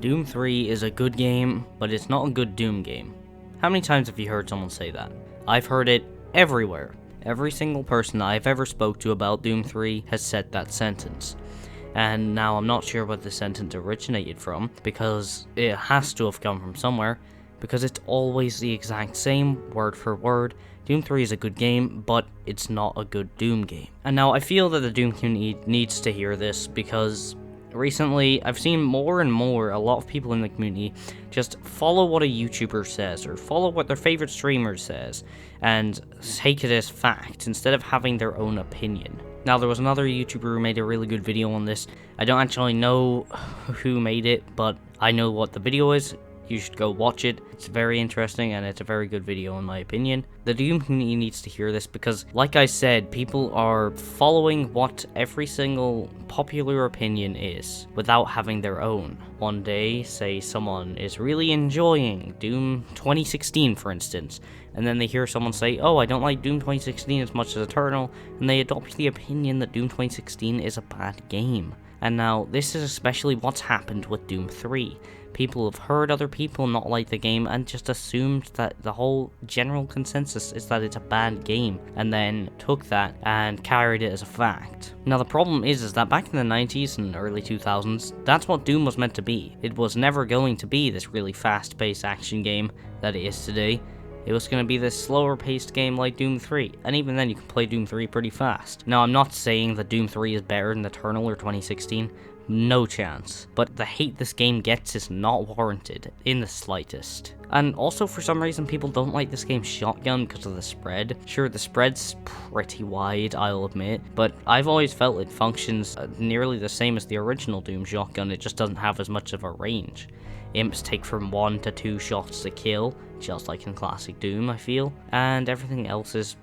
Doom 3 is a good game, but it's not a good Doom game. How many times have you heard someone say that? I've heard it everywhere. Every single person I've ever spoke to about Doom 3 has said that sentence. And now I'm not sure what the sentence originated from, because it has to have come from somewhere, because it's always the exact same, word for word. Doom 3 is a good game, but it's not a good Doom game. And now I feel that the Doom community needs to hear this, because recently I've seen more and more a lot of people in the community just follow what a YouTuber says, or follow what their favorite streamer says, and take it as fact, instead of having their own opinion. Now, there was another YouTuber who made a really good video on this. I don't actually know who made it, but I know what the video is. You should go watch it. It's very interesting, and it's a very good video in my opinion. The Doom community needs to hear this because, like I said, people are following what every single popular opinion is without having their own. One day, say someone is really enjoying Doom 2016, for instance, and then they hear someone say, oh, I don't like Doom 2016 as much as Eternal, and they adopt the opinion that Doom 2016 is a bad game. And now, this is especially what's happened with Doom 3. People have heard other people not like the game and just assumed that the whole general consensus is that it's a bad game, and then took that and carried it as a fact. Now, the problem is that back in the 90s and early 2000s, that's what Doom was meant to be. It was never going to be this really fast-paced action game that it is today. It was going to be this slower paced game like Doom 3, and even then you can play Doom 3 pretty fast. Now, I'm not saying that Doom 3 is better than Eternal or 2016, no chance, but the hate this game gets is not warranted in the slightest. And also, for some reason, people don't like this game's shotgun because of the spread. Sure, the spread's pretty wide, I'll admit, but I've always felt it functions nearly the same as the original Doom shotgun. It just doesn't have as much of a range. Imps take from 1 to 2 shots to kill, just like in classic Doom, I feel, and everything else is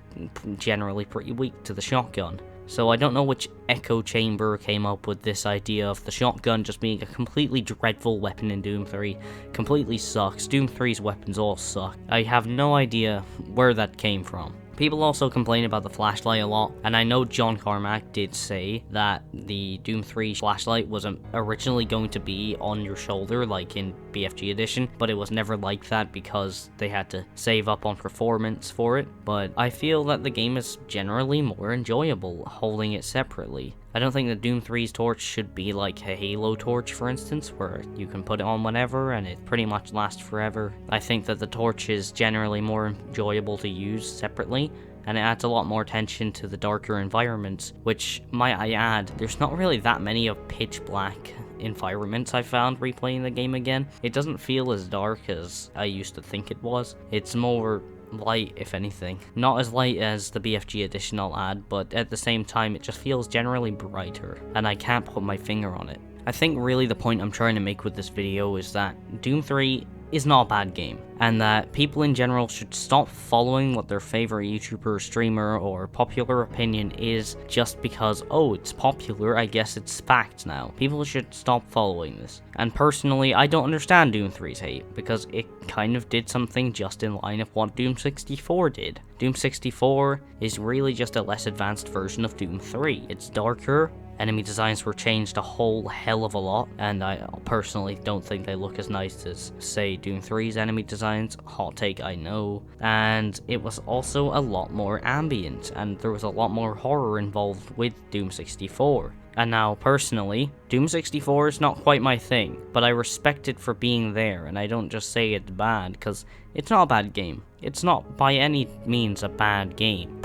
generally pretty weak to the shotgun. So I don't know which echo chamber came up with this idea of the shotgun just being a completely dreadful weapon in Doom 3. Completely sucks. Doom 3's weapons all suck. I have no idea where that came from. People also complain about the flashlight a lot, and I know John Carmack did say that the Doom 3 flashlight was originally going to be on your shoulder, like in BFG Edition, but it was never like that because they had to save up on performance for it. But I feel that the game is generally more enjoyable holding it separately. I don't think that Doom 3's torch should be like a Halo torch, for instance, where you can put it on whenever and it pretty much lasts forever. I think that the torch is generally more enjoyable to use separately, and it adds a lot more attention to the darker environments, which, might I add, there's not really that many of pitch black environments I found replaying the game again. It doesn't feel as dark as I used to think it was. It's more light, if anything. Not as light as the BFG edition, I'll add, but at the same time it just feels generally brighter, and I can't put my finger on it. I think really the point I'm trying to make with this video is that Doom 3 is not a bad game, and that people in general should stop following what their favorite YouTuber, streamer, or popular opinion is just because, oh, it's popular, I guess it's fact now. People should stop following this. And personally, I don't understand Doom 3's hate, because it kind of did something just in line of what Doom 64 did. Doom 64 is really just a less advanced version of Doom 3. It's darker, enemy designs were changed a whole hell of a lot, and I personally don't think they look as nice as, say, Doom 3's enemy designs. Hot take, I know. And it was also a lot more ambient, and there was a lot more horror involved with Doom 64. And now, personally, Doom 64 is not quite my thing, but I respect it for being there, and I don't just say it's bad, because it's not a bad game. It's not by any means a bad game.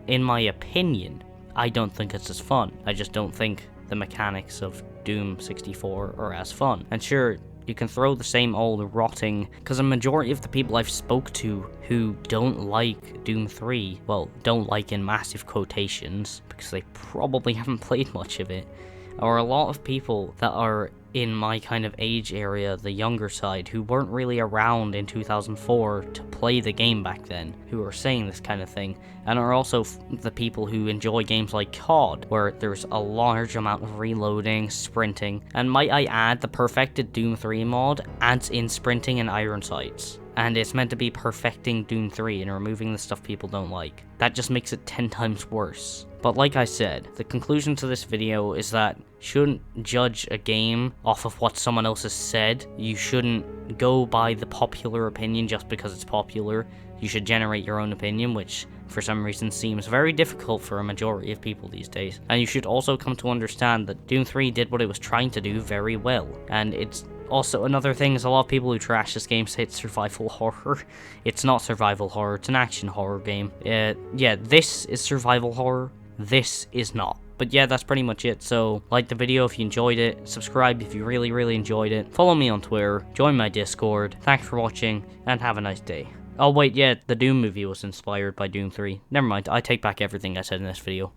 In my opinion, I don't think it's as fun. I just don't think the mechanics of Doom 64 are as fun. And sure, you can throw the same old rotting, because a majority of the people I've spoke to who don't like Doom 3, well, don't like in massive quotations, because they probably haven't played much of it, are a lot of people that are in my kind of age area, the younger side, who weren't really around in 2004 to play the game back then, who are saying this kind of thing, and are also the people who enjoy games like COD, where there's a large amount of reloading, sprinting, and might I add, the perfected Doom 3 mod adds in sprinting and iron sights. And it's meant to be perfecting Doom 3 and removing the stuff people don't like. That just makes it 10 times worse. But like I said, the conclusion to this video is that you shouldn't judge a game off of what someone else has said. You shouldn't go by the popular opinion just because it's popular. You should generate your own opinion, which for some reason seems very difficult for a majority of people these days. And you should also come to understand that Doom 3 did what it was trying to do very well. And it's also another thing is a lot of people who trash this game say it's survival horror. It's not survival horror, it's an action horror game. Yeah, this is survival horror, this is not. But yeah, that's pretty much it. So like the video if you enjoyed it, subscribe if you really enjoyed it, follow me on Twitter, join my Discord. Thanks for watching, and have a nice day. Oh wait, yeah, the Doom movie was inspired by Doom 3. Never mind, I take back everything I said in this video.